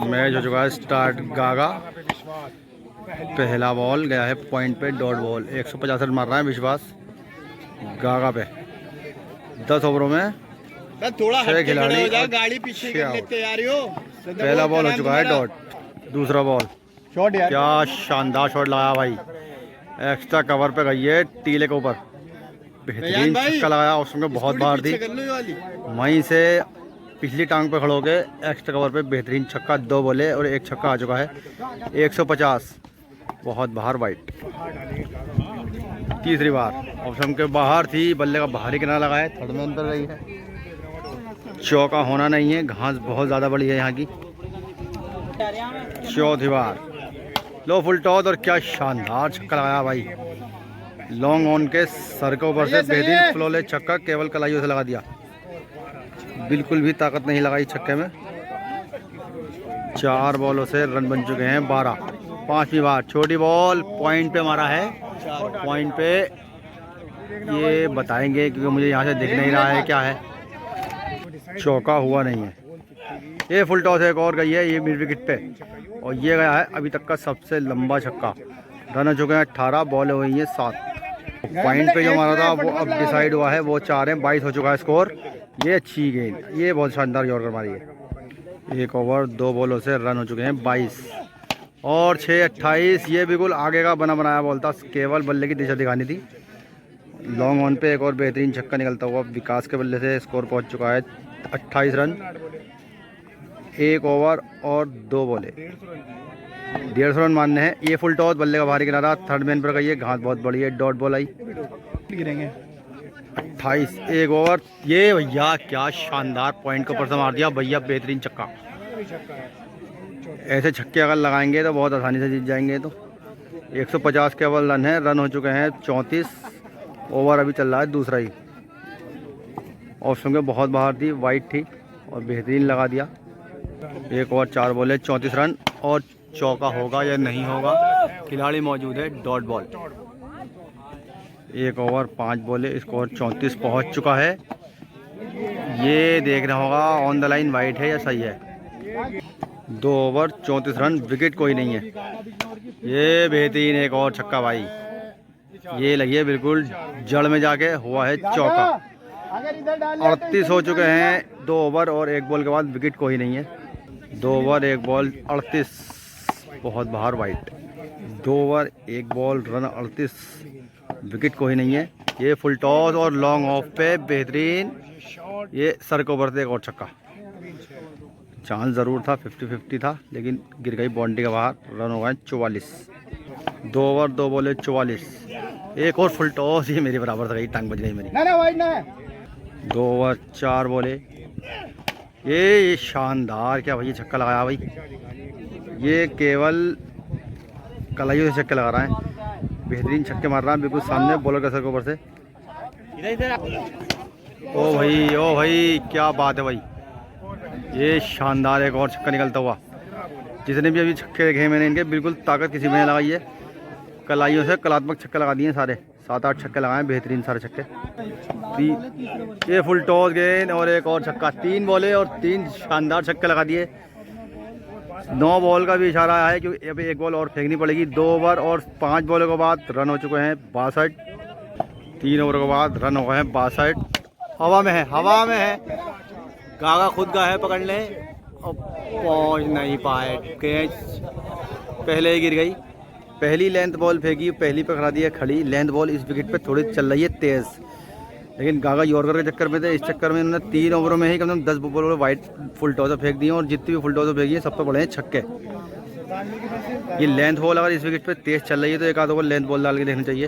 Match हो चुका है स्टार्ट। गागा पहला बॉल गया है पॉइंट पे, डॉट बॉल। 150 रन मार रहा है विश्वास गागा पे। 10 ओवरों में थोड़ा 6 खिलाड़ी और गाड़ी पीछे 6 कर आउट। लेते यार यो। पहला बॉल हो चुका है डॉट। दूसरा बॉल, शॉट यार। क्या शानदार शॉट लगाया भाई। एक्स्ट्रा कवर पे गई है टीले के ऊपर, बेहतरीन छक्का लगाया। उसमें बहुत बाहर थी, वहीं से पिछली टांग पे खड़े होके एक्स्ट्रा कवर पे बेहतरीन छक्का। 2 बॉले और 1 छक्का आ चुका है। 150, बहुत बाहर वाइट। तीसरी बार ऑप्शन के बाहर थी, बल्ले का बाहरी किनारा लगा है, थर्ड में अंदर गई है। चौका होना नहीं है, घास बहुत ज़्यादा बड़ी है यहाँ की। चौथी बार लो फुल टॉस और क्या शानदार छक्का लगाया भाई। लॉन्ग ऑन के सर के ऊपर से बेहतरीन फ्लोले छक्का, केवल कलाइयों से लगा दिया। बिल्कुल भी ताकत नहीं लगाई छक्के में। 4 बॉलों से रन बन चुके हैं 12। पांचवी बार छोटी बॉल पॉइंट पे मारा है। पॉइंट पे ये बताएंगे क्योंकि मुझे यहाँ से दिख नहीं रहा है क्या है। चौका हुआ नहीं है। ये फुल टॉस एक और गई है, ये मिड विकेट पे, और ये गया है अभी तक का सबसे लंबा छक्का। रन हो चुके हैं 18, बॉल हुई है 7। पॉइंट पे जो मारा था वो अब डिसाइड हुआ है, वो 4 है। 22 हो चुका है स्कोर। ये अच्छी गेंद, ये बहुत शानदार यॉर्कर मारी है। 1 ओवर 2 बॉलों से रन हो चुके हैं 22 और 6 28। ये बिल्कुल आगे का बना बनाया बॉल था, केवल बल्ले की दिशा दिखानी थी। लॉन्ग ऑन पे एक और बेहतरीन छक्का निकलता हुआ विकास के बल्ले से स्कोर पहुंच चुका है 28 रन। 1 ओवर और 2 बॉले, 150 रन मारने हैं। ये फुल टॉस, बल्ले का बाहरी किनारा, थर्ड मैन पर गई है, घास बहुत बड़ी है, डॉट बॉल आई। 28, 1 ओवर। ये भैया क्या शानदार पॉइंट के ऊपर से मार दिया भैया, बेहतरीन छक्का। ऐसे छक्के अगर लगाएंगे तो बहुत आसानी से जीत जाएंगे। तो 150 केवल रन है, रन हो चुके हैं 34। ओवर अभी चल रहा है दूसरा ही। ऑप्शन के बहुत बाहर थी, वाइट थी और बेहतरीन लगा दिया। 1 ओवर 4 बॉले 34 रन और चौका होगा या नहीं होगा, खिलाड़ी मौजूद है, डॉट बॉल। 1 ओवर 5 बॉले, स्कोर 34 पहुंच चुका है। ये देखना होगा ऑन द लाइन वाइट है या सही है। 2 ओवर 34 रन, विकेट कोई नहीं है। ये बेहतरीन एक और छक्का भाई, ये लगी है बिल्कुल जड़ में जाके, हुआ है चौका। 38 हो चुके हैं 2 ओवर और 1 बॉल के बाद, विकेट कोई नहीं है। 2 ओवर 1 बॉल 38, बहुत बाहर white. 2 over 1 ball, run 38, wicket कोई नहीं है। ये फुल टॉस और लॉन्ग ऑफ पे बेहतरीन, ये सर के ऊपर से एक और छक्का। चांस ज़रूर था, 50-50 था, लेकिन गिर गई बाउंड्री के बाहर। रन हो गए 44। 2 ओवर 2 बॉले 44। एक और फुल टॉस, ये मेरे बराबर से गई, टांग बज गई मेरी। 2 ओवर 4 बॉले। ये शानदार क्या भैया छक्का लगाया भाई, ये केवल कलाइयों से छक्के लगा रहा है। बेहतरीन छक्के मार रहा है बिल्कुल सामने बॉलर के सर के ऊपर से। ओ भाई क्या बात है भाई, ये शानदार एक और छक्का निकलता हुआ। जितने भी अभी छक्के देखे हैं मैंने इनके, बिल्कुल ताकत किसी में नहीं लगाई है। कलाइयों से कलात्मक छक्के लगा दिए सारे, 7-8 छक्के लगाए, बेहतरीन सारे छक्के। ये फुल टॉस गेंद और एक और छक्का। 3 बॉले और 3 शानदार छक्के लगा दिए। 9 बॉल का भी इशारा है क्योंकि अभी 1 बॉल और फेंकनी पड़ेगी। 2 ओवर और 5 बॉलों के बाद रन हो चुके हैं 62। 3 ओवर के बाद रन हो गए हैं 62। हवा में है, हवा में है। गागा खुद का है पकड़ने और पहुंच नहीं पाए, कैच पहले ही गिर गई। पहली लेंथ बॉल फेंकी, पहली पे खड़ा दिया खड़ी। लेंथ बॉल इस विकेट पे थोड़ी चल रही है तेज़, लेकिन गागा यॉर्कर के चक्कर में थे। इस चक्कर में इन्होंने 3 ओवरों में ही कम से कम 10 बॉल वाइट फुल टॉस फेंक दिए और जितनी भी फुल टॉस फेंकी है सब पे पड़े हैं छक्के। ये लेंथ बॉल अगर इस विकेट पे तेज़ चल रही है तो एक आध ओवर लेंथ बॉल डाल के देखनी चाहिए।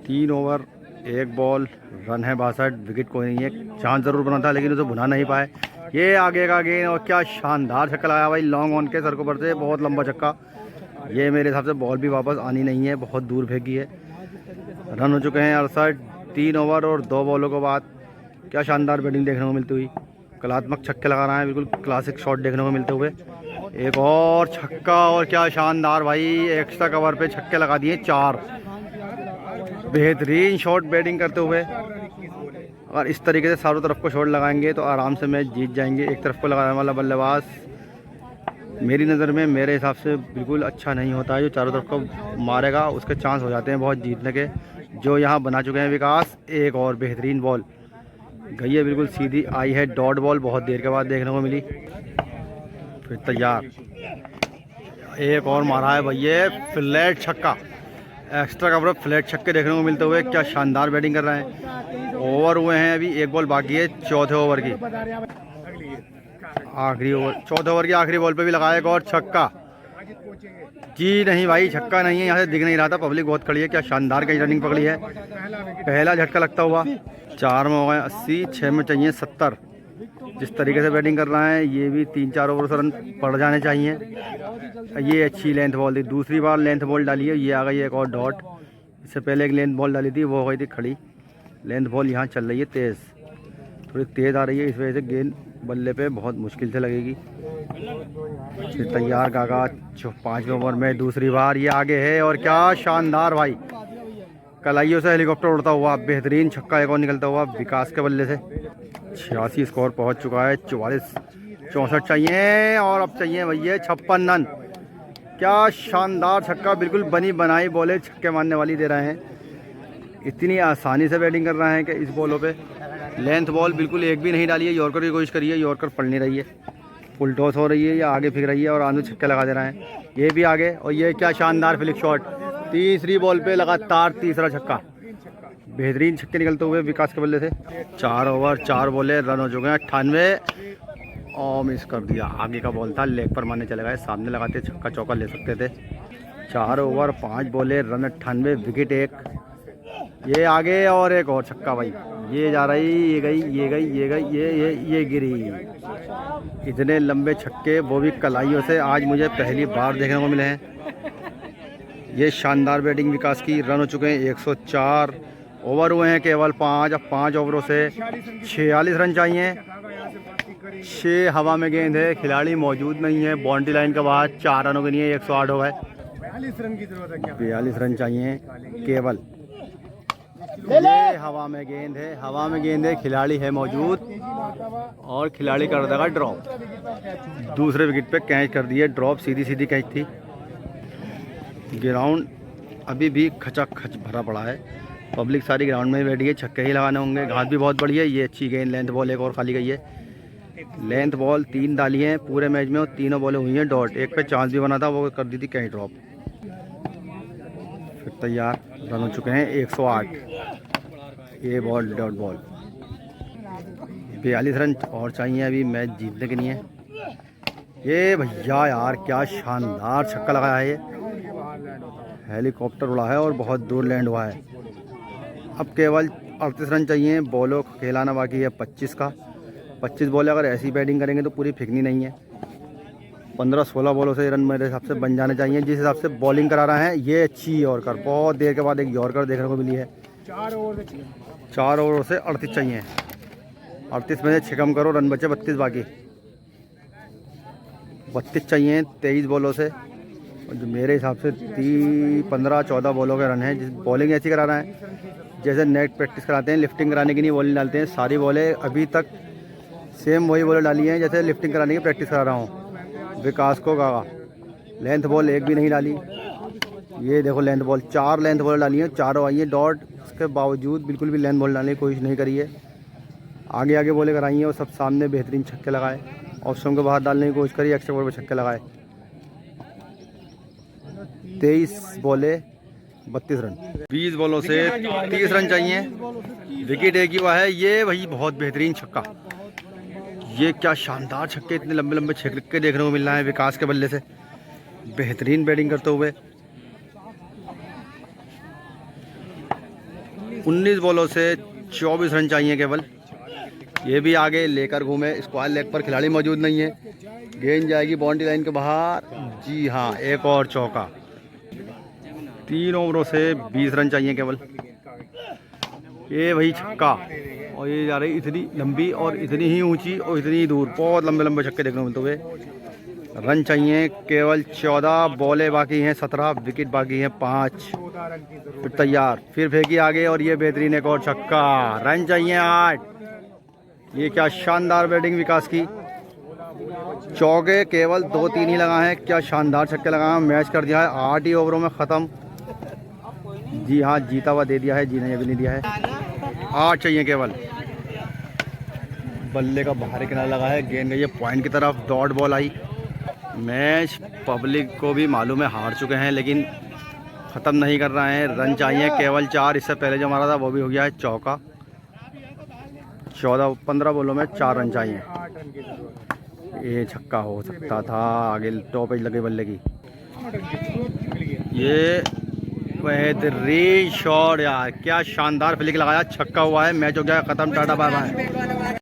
3 ओवर 1 बॉल, रन है 62, विकेट कोई नहीं है। चांस ज़रूर बना था लेकिन उसे भुना नहीं पाए। ये आगे का गेंद और क्या शानदार छक्का लगाया भाई, लॉन्ग ऑन के सर के ऊपर से, बहुत लंबा छक्का। ये मेरे हिसाब से बॉल भी वापस आनी नहीं है, बहुत दूर फेंकी है। रन हो चुके हैं 68। 3 ओवर और 2 बॉलों के बाद क्या शानदार बैटिंग देखने को मिलती हुई। कलात्मक छक्के लगा रहा है, बिल्कुल क्लासिक शॉट देखने को मिलते हुए। एक और छक्का और क्या शानदार भाई, एक्स्ट्रा कवर पे छक्के लगा दिए 4। बेहतरीन शॉट बैटिंग करते हुए। अगर इस तरीके से चारों तरफ को शॉट लगाएंगे तो आराम से मैच जीत जाएंगे। एक तरफ को लगाने वाला बल्लेबाज मेरी नज़र में, मेरे हिसाब से बिल्कुल अच्छा नहीं होता है। जो चारों तरफ को मारेगा उसके चांस हो जाते हैं बहुत जीतने के। जो यहाँ बना चुके हैं विकास, एक और बेहतरीन बॉल गई है, बिल्कुल सीधी आई है, डॉट बॉल बहुत देर के बाद देखने को मिली। फिर तैयार, एक और मारा है भैया, फ्लैट छक्का, एक्स्ट्रा कवर फ्लैट छक्के देखने को मिलते हुए। क्या शानदार बैटिंग कर रहे हैं। ओवर हुए हैं अभी, एक बॉल बाकी है चौथे ओवर की, आखिरी ओवर, चौथे ओवर की आखिरी बॉल पे भी लगाया एक और छक्का। जी नहीं भाई, छक्का नहीं है, यहाँ से दिख नहीं रहा था, पब्लिक बहुत खड़ी है। क्या शानदार कहीं रनिंग पकड़ी है, पहला झटका लगता हुआ। 4 में हो गए 80, 6 में चाहिए 70। जिस तरीके से बैटिंग कर रहा है, ये भी 3-4 ओवर से रन पड़ जाने चाहिए। ये अच्छी लेंथ बॉल थी, दूसरी बार लेंथ बॉल डाली है, ये आ गई एक और डॉट। इससे पहले एक लेंथ बॉल डाली थी, वो हो गई थी खड़ी। लेंथ बॉल यहाँ चल रही है तेज़, थोड़ी तेज़ आ रही है, इस वजह से गेंद बल्ले पे बहुत मुश्किल से लगेगी। फिर तैयार गागा 5वें ओवर में दूसरी बार, ये आगे है। और क्या शानदार भाई, कलाइयों से हेलीकॉप्टर उड़ता हुआ बेहतरीन छक्का एक और निकलता हुआ विकास के बल्ले से। 86 स्कोर पहुंच चुका है, 44, 64 चाहिए और अब चाहिए भैया 56 रन। क्या शानदार छक्का, बिल्कुल बनी बनाई बॉलें छक्के मारने वाली दे रहे हैं। इतनी आसानी से बैटिंग कर रहे हैं कि इस बॉलों पे लेंथ बॉल बिल्कुल एक भी नहीं डाली है। यॉर्कर की कोशिश करी है, यॉर्कर पड़ नहीं रही है, फुल टॉस हो रही है या आगे फिर रही है और आंधू छक्के लगा दे रहे हैं। ये भी आगे, और ये क्या शानदार फ्लिक शॉट, तीसरी बॉल पे लगातार तीसरा छक्का, बेहतरीन छक्के निकलते हुए विकास के बल्ले से। 4 ओवर 4 बॉलें, रन हो चुके हैं 98 और मिस कर दिया। आगे का बॉल था, लेग पर मारने चले गए, सामने लगाते छक्का चौका ले सकते थे। 4 ओवर 5 बॉलें, रन 98, विकेट 1। ये आगे और एक और छक्का भाई, ये जा रही, ये गई, ये गई, ये गई, ये गिरी। इतने लंबे छक्के, वो भी कलाइयों से, आज मुझे पहली बार देखने को मिले हैं। ये शानदार बैटिंग विकास की। रन हो चुके हैं 104, ओवर हुए हैं केवल 5। अब 5 ओवरों से 46 रन चाहिए। 6 हवा में गेंद है, खिलाड़ी मौजूद नहीं है, बाउंड्री लाइन के बाद 4 रनों के लिए 108 हो गए। 42 रन चाहिए केवल। ये हवा में गेंद है, हवा में गेंद है, खिलाड़ी है मौजूद और खिलाड़ी कर देगा ड्रॉप। दूसरे विकेट पे कैच कर दिए, ड्रॉप, सीधी सीधी कैच थी। ग्राउंड अभी भी खचाखच भरा पड़ा है, पब्लिक सारी ग्राउंड में बैठी है, छक्के ही लगाने होंगे। घास भी बहुत बड़ी है। ये अच्छी गेंद, लेंथ बॉल एक और खाली गई है। लेंथ बॉल 3 डाली है पूरे मैच में और तीनों बॉलें हुई हैं डॉट। एक पे चांस भी बना था, वो कर दी थी कैच ड्रॉप। फिर तैयार, रन हो चुके हैं 108। ये बॉल डॉट बॉल, 42 रन और चाहिए अभी मैच जीतने के लिए। ये भैया यार, क्या शानदार छक्का लगाया है, ये हेलीकॉप्टर उड़ा है और बहुत दूर लैंड हुआ है। अब केवल 38 रन चाहिए, बॉलों को खिलाना बाकी है 25 का। 25 बॉलें अगर ऐसी बैटिंग करेंगे तो पूरी फेंकनी नहीं है। 15-16 बॉलों से रन मेरे हिसाब से बन जाने चाहिए। जिस हिसाब से बॉलिंग करा रहे हैं, ये अच्छी यॉर्कर, बहुत देर के बाद एक यॉर्कर देखने को मिली है। 4 ओवरों से 38 चाहिए। 38 में से 6 कम करो, रन बचे 32 बाकी। 32 चाहिए 23 बॉलों से, और जो मेरे हिसाब से 15-14 बॉलों के रन हैं। जिस बॉलिंग ऐसी करा रहे हैं जैसे नेट प्रैक्टिस कराते हैं, लिफ्टिंग कराने की नहीं बॉलिंग डालते हैं। सारी बॉलें अभी तक सेम वही बॉलें डाली हैं जैसे लिफ्टिंग कराने की प्रैक्टिस करा रहा हूँ। विकास को गागा, लेंथ बॉल एक भी नहीं डाली। ये देखो लेंथ बॉल, 4 लेंथ बॉल डाली हैं, चारों आई हैं डॉट। उसके बावजूद बिल्कुल भी लेंथ बॉल डालने की कोशिश नहीं करी है। आगे आगे बॉलें कराई हैं और सब सामने बेहतरीन छक्के लगाए। ऑप्शन के बाहर डालने की कोशिश करी, एक्स्ट्रा बॉल पर छक्के लगाए। 23 बॉलें 32 रन। 20 बॉलों से 30 रन चाहिए, विकेट एक ही हुआ है। ये भाई बहुत बेहतरीन छक्का, ये क्या शानदार छक्के, इतने लंबे लंबे छक्के देखने को मिल रहा है विकास के बल्ले से, बेहतरीन बैटिंग करते हुए। 19 बॉलों से 24 रन चाहिए केवल। ये भी आगे लेकर घूमे, स्क्वायर लेग पर खिलाड़ी मौजूद नहीं है, गेंद जाएगी बाउंड्री लाइन के बाहर। जी हाँ, एक और चौका। 3 ओवरों से 20 रन चाहिए केवल। ये वही छक्का, और ये जा रही इतनी लंबी और इतनी ही ऊंची और इतनी ही दूर, बहुत लंबे लंबे छक्के देखने को मिलते हुए। रन चाहिए केवल 14, बॉलें बाकी हैं 17, विकेट बाकी हैं 5। फिर तैयार, फिर फेंकी आगे और ये बेहतरीन एक और छक्का। रन चाहिए 8। ये क्या शानदार बैटिंग विकास की, चौके केवल 2-3 ही लगाए हैं। क्या शानदार छक्के लगाए हैं। मैच कर दिया है 8 ही ओवरों में ख़त्म। जी हाँ, जीता हुआ दे दिया है, जी नहीं अभी नहीं दिया है। 8 चाहिए केवल। बल्ले का बाहरी किनारा लगा है, गेंद गई है पॉइंट की तरफ, डॉट बॉल आई। मैच पब्लिक को भी मालूम है हार चुके हैं, लेकिन ख़त्म नहीं कर रहे हैं। रन चाहिए केवल 4। इससे पहले जो हमारा था वो भी हो गया है चौका। 14-15 बॉलों में 4 रन चाहिए। ये छक्का हो सकता था, आगे टॉप एज लगे बल्ले की। ये बेहतरीन शॉट यार, क्या शानदार फ्लिक लगाया, छक्का हुआ है। मैच हो गया ख़त्म, टाटा बाय बाय।